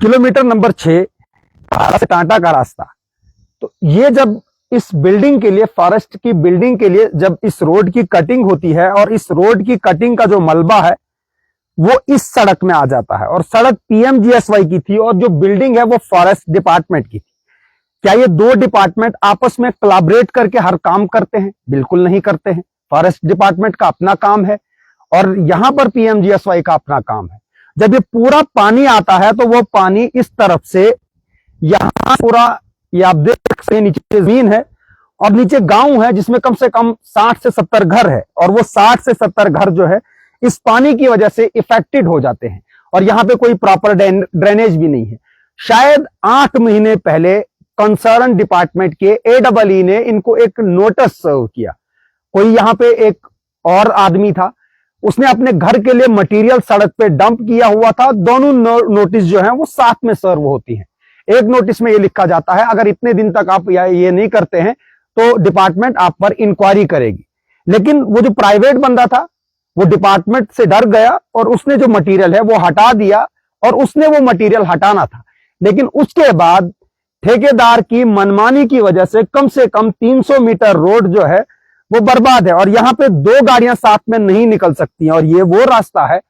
Kilometre number 6 से टाटा का रास्ता। तो ये जब इस बिल्डिंग के लिए, फॉरेस्ट की बिल्डिंग के लिए जब इस रोड की कटिंग होती है और इस रोड की कटिंग का जो मलबा है वो इस सड़क में आ जाता है, और सड़क पीएमजीएसवाई की थी और जो बिल्डिंग है वो फॉरेस्ट डिपार्टमेंट की थी। क्या ये दो डिपार्टमेंट आपस में कोलैबोरेट करके हर काम करते हैं? बिल्कुल नहीं करते हैं। फॉरेस्ट डिपार्टमेंट का अपना काम है और यहां पर पीएमजीएसवाई का अपना काम है। जब ये पूरा पानी आता है तो वो पानी इस तरफ से यहां पूरा, ये आप देख सकते हैं, नीचे जमीन है और नीचे गांव है जिसमें कम से कम 60 से 70 घर है, और वो 60 से 70 घर जो है इस पानी की वजह से इफेक्टेड हो जाते हैं, और यहां पे कोई प्रॉपर ड्रेनेज भी नहीं है। शायद 8 महीने पहले कंसर्न डिपार्टमेंट के एडब्ल्यू ने इनको एक नोटिस सर्व किया। कोई यहां पे एक और आदमी था, उसने अपने घर के लिए मटेरियल सड़क पे डंप किया हुआ था। दोनों नोटिस जो है वो साथ में सर्व होती हैं। एक नोटिस में ये लिखा जाता है अगर इतने दिन तक आप ये नहीं करते हैं तो डिपार्टमेंट आप पर इंक्वायरी करेगी। लेकिन वो जो प्राइवेट बंदा था वो डिपार्टमेंट से डर गया और उसने जो मटेरियल है वो हटा दिया, और उसने वो मटेरियल हटाना था। लेकिन उसके बाद ठेकेदार की मनमानी की वजह से कम 300 मीटर रोड जो है वो बर्बाद है, और यहां पे 2 गाड़ियां साथ में नहीं निकल सकती हैं। और ये वो रास्ता है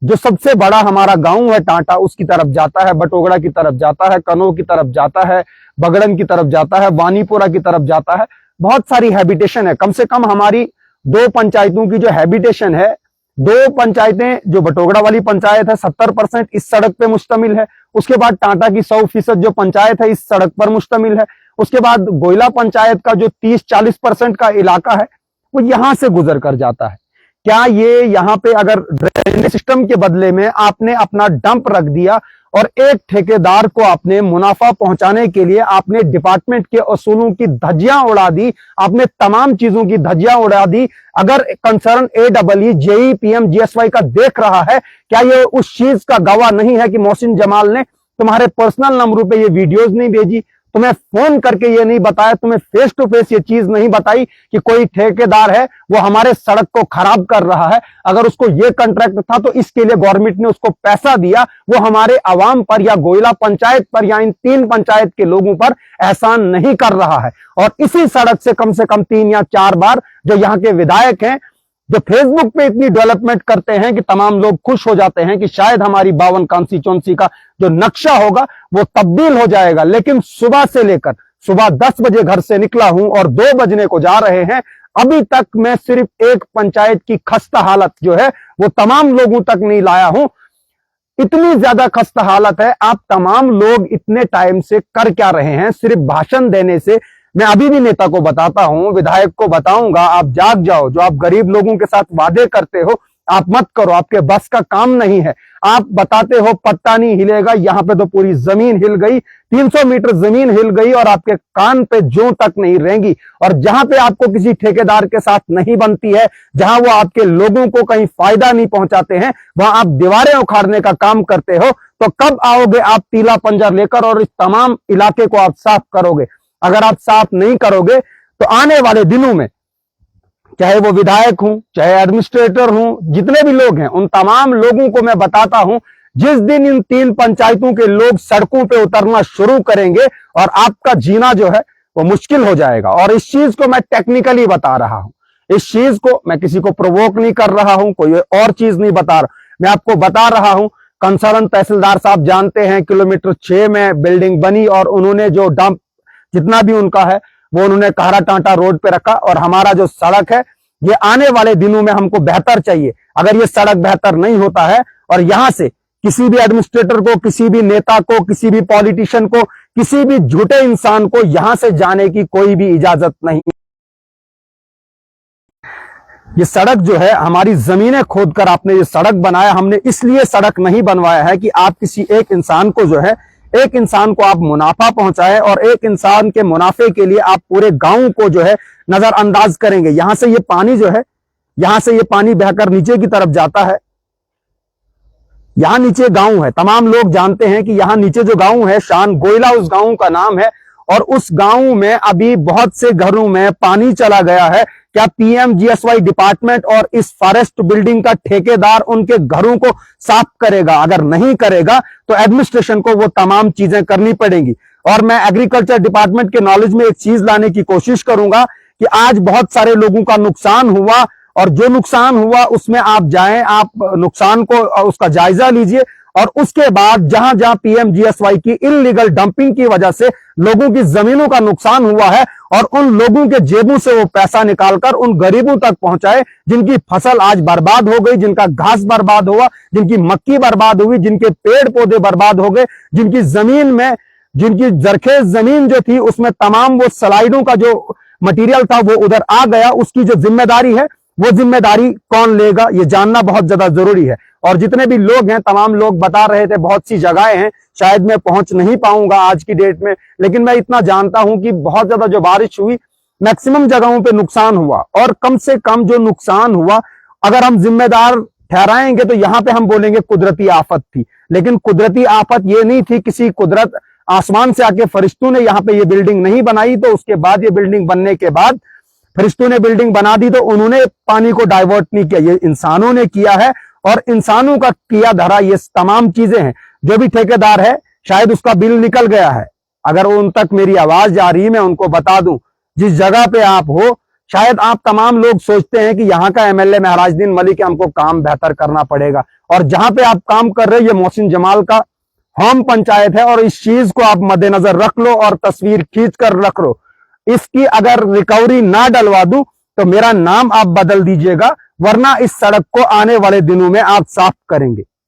जो सबसे बड़ा हमारा गांव है टाटा, उसकी तरफ जाता है, बटोगड़ा की तरफ जाता है, कनो की तरफ जाता है, बगड़न की तरफ जाता है, वानीपुरा की तरफ जाता है। बहुत सारी हैबिटेशन है। कम से कम हमारी 2 पंचायतों की जो हैबिटेशन है, 2 पंचायतें, जो बटोगड़ा वाली पंचायत है 70% इस सड़क पे मुश्तमिल है। उसके बाद टाटा की 100% जो पंचायत है इस सड़क पर मुश्तमिल है। उसके बाद गोयला पंचायत का जो 30-40% का इलाका है वो यहां से गुजर कर जाता है। क्या ये यहाँ पे अगर ड्रेनेज सिस्टम के बदले में आपने अपना डंप रख दिया और एक ठेकेदार को आपने मुनाफा पहुंचाने के लिए आपने डिपार्टमेंट के असूलों की धज्जियां उड़ा दी, आपने तमाम चीजों की धज्जियां उड़ा दी। अगर कंसर्न एडब्ल्यू जेई पीएमजीएसवाई का देख रहा है, क्या ये उस चीज का गवाह नहीं है कि मोहसिन जमाल ने तुम्हारे पर्सनल नंबरों पे ये वीडियोज नहीं भेजी, तुम्हें फोन करके ये नहीं बताया, तुम्हें फेस टू फेस ये चीज नहीं बताई कि कोई ठेकेदार है वो हमारे सड़क को खराब कर रहा है? अगर उसको ये कॉन्ट्रैक्ट था तो इसके लिए गवर्नमेंट ने उसको पैसा दिया, वो हमारे आवाम पर या गोयला पंचायत पर या इन 3 पंचायत के लोगों पर एहसान नहीं कर रहा है। और इसी सड़क से कम 3 या 4 बार जो यहाँ के विधायक हैं, जो फेसबुक पे इतनी डेवलपमेंट करते हैं कि तमाम लोग खुश हो जाते हैं कि शायद हमारी 52 कॉन्स्टिट्यूएंसी का जो नक्शा होगा वो तब्दील हो जाएगा। लेकिन सुबह से लेकर सुबह 10 बजे घर से निकला हूं और 2 बजने को जा रहे हैं, अभी तक मैं सिर्फ एक पंचायत की खस्ता हालत जो है वो तमाम लोगों तक नहीं लाया हूं। इतनी ज्यादा खस्ता हालत है। आप तमाम लोग इतने टाइम से कर क्या रहे हैं? सिर्फ भाषण देने से। मैं अभी भी नेता को बताता हूं, विधायक को बताऊंगा, आप जाग जाओ। जो आप गरीब लोगों के साथ वादे करते हो आप मत करो, आपके बस का काम नहीं है। आप बताते हो पत्ता नहीं हिलेगा, यहां पे तो पूरी जमीन हिल गई, 300 मीटर जमीन हिल गई और आपके कान पे जूं तक नहीं रहेंगी। और जहां पे आपको किसी ठेकेदार के साथ नहीं बनती है, जहां वो आपके लोगों को कहीं फायदा नहीं पहुंचाते हैं, वहां आप दीवारें उखाड़ने का काम करते हो। तो कब आओगे आप तीला पंजर लेकर और इस तमाम इलाके को आप साफ करोगे? अगर आप साफ नहीं करोगे तो आने वाले दिनों में चाहे वो विधायक हूं, चाहे एडमिनिस्ट्रेटर हूं, जितने भी लोग हैं, उन तमाम लोगों को मैं बताता हूं, जिस दिन इन 3 पंचायतों के लोग सड़कों पे उतरना शुरू करेंगे और आपका जीना जो है वो मुश्किल हो जाएगा। और इस चीज को मैं टेक्निकली बता रहा हूं, इस चीज को मैं किसी को प्रोवोक नहीं कर रहा हूं, कोई और चीज नहीं बता रहा, मैं आपको बता रहा हूं। कंसर्न तहसीलदार साहब जानते हैं, किलोमीटर 6 में बिल्डिंग बनी और उन्होंने जो डंप जितना भी उनका है वो उन्होंने कहरा टांटा रोड पे रखा। और हमारा जो सड़क है ये आने वाले दिनों में हमको बेहतर चाहिए। अगर ये सड़क बेहतर नहीं होता है और यहां से किसी भी एडमिनिस्ट्रेटर को, किसी भी नेता को, किसी भी पॉलिटिशियन को, किसी भी झूठे इंसान को यहां से जाने की कोई भी इजाजत नहीं। ये सड़क जो है हमारी जमीनें खोदकर आपने ये सड़क बनाया। हमने इसलिए सड़क नहीं बनवाया है कि आप किसी एक इंसान को जो है, एक इंसान को आप मुनाफा पहुंचाए और एक इंसान के मुनाफे के लिए आप पूरे गांव को जो है नजरअंदाज करेंगे। यहां से ये पानी जो है, यहां से ये पानी बहकर नीचे की तरफ जाता है। यहां नीचे गांव है, तमाम लोग जानते हैं कि यहां नीचे जो गांव है शान गोयला उस गांव का नाम है। और उस गांव में अभी बहुत से घरों में पानी चला गया है। क्या पीएमजीएसवाई डिपार्टमेंट और इस फॉरेस्ट बिल्डिंग का ठेकेदार उनके घरों को साफ करेगा? अगर नहीं करेगा तो एडमिनिस्ट्रेशन को वो तमाम चीजें करनी पड़ेंगी। और मैं एग्रीकल्चर डिपार्टमेंट के नॉलेज में एक चीज लाने की कोशिश करूंगा कि आज बहुत सारे लोगों का नुकसान हुआ, और जो नुकसान हुआ उसमें आप जाएं, आप नुकसान को उसका जायजा लीजिए, और उसके बाद जहां जहां पीएमजीएसवाई की इलीगल डंपिंग की वजह से लोगों की जमीनों का नुकसान हुआ है, और उन लोगों के जेबों से वो पैसा निकालकर उन गरीबों तक पहुंचाए जिनकी फसल आज बर्बाद हो गई, जिनका घास बर्बाद हुआ, जिनकी मक्की बर्बाद हुई, जिनके पेड़ पौधे बर्बाद हो गए, जिनकी जमीन में, जिनकी जरखेज जमीन जो थी उसमें तमाम वो स्लाइडों का जो मटेरियल था वो उधर आ गया। उसकी जो जिम्मेदारी है वो जिम्मेदारी कौन लेगा, ये जानना बहुत ज्यादा जरूरी है। और जितने भी लोग हैं, तमाम लोग बता रहे थे बहुत सी जगहें हैं, शायद मैं पहुंच नहीं पाऊंगा आज की डेट में, लेकिन मैं इतना जानता हूं कि बहुत ज्यादा जो बारिश हुई मैक्सिमम जगहों पे नुकसान हुआ। और कम से कम जो नुकसान हुआ, अगर हम जिम्मेदार ठहराएंगे तो यहां पे हम बोलेंगे कुदरती आफत थी, लेकिन कुदरती आफत ये नहीं थी। किसी कुदरत आसमान से आके फरिश्तों ने यहाँ पे ये बिल्डिंग नहीं बनाई, तो उसके बाद ये बिल्डिंग बनने के बाद फरिश्तों ने बिल्डिंग बना दी, तो उन्होंने पानी को डाइवर्ट नहीं किया, ये इंसानों ने किया है। और इंसानों का किया धरा ये तमाम चीजें हैं। जो भी ठेकेदार है शायद उसका बिल निकल गया है, अगर उन तक मेरी आवाज जा रही है मैं उनको बता दूं, जिस जगह पे आप हो, शायद आप तमाम लोग सोचते हैं कि यहाँ का एमएलए महराजुद्दीन मलिक है, हमको काम बेहतर करना पड़ेगा, और जहां पे आप काम कर रहे हो ये मोहसिन जमाल का होम पंचायत है, और इस चीज को आप मद्देनजर रख लो और तस्वीर खींच कर रख लो। इसकी अगर रिकवरी ना डलवा दूं तो मेरा नाम आप बदल दीजिएगा, वरना इस सड़क को आने वाले दिनों में आप साफ करेंगे।